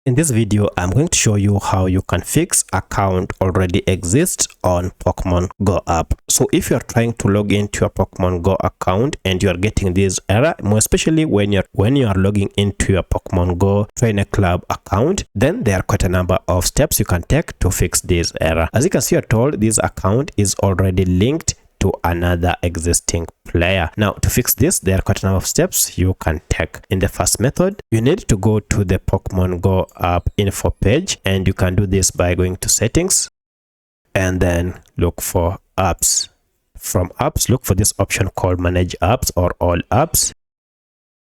In this video, I'm going to show you how you can fix account already exists on Pokemon Go app. So if you're trying to log into your Pokemon Go account and you're getting this error, more especially when you are logging into your Pokemon Go Trainer Club account, then there are quite a number of steps you can take to fix this error. As you can see, you're told this account is already linked to another existing player. Now to fix this, there are quite a number of steps you can take. In the first method, you need to go to the Pokemon Go app info page, and you can do this by going to settings and then look for apps. From apps, look for this option called manage apps or all apps,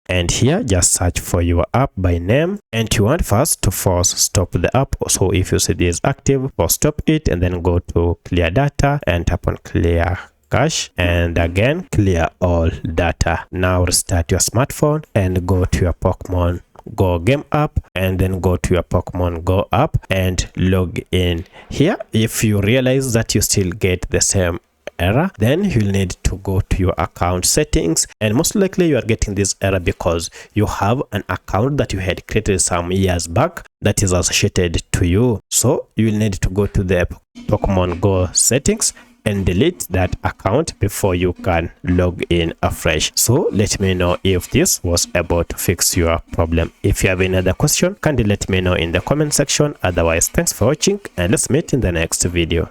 and here just search for your app by name, and you want first to force stop the app. So if you see this active, force stop it and then go to clear data and tap on clear cache, and again clear all data. Now restart your smartphone and go to your Pokemon Go game app, and then go to your Pokemon Go app and log in. Here, if you realize that you still get the same error, then you'll need to go to your account settings, and most likely you are getting this error because you have an account that you had created some years back that is associated to you. So you'll need to go to the Pokemon Go settings and delete that account before you can log in afresh. So let me know if this was able to fix your problem. If you have any other question, kindly let me know in the comment section. Otherwise, thanks for watching and let's meet in the next video.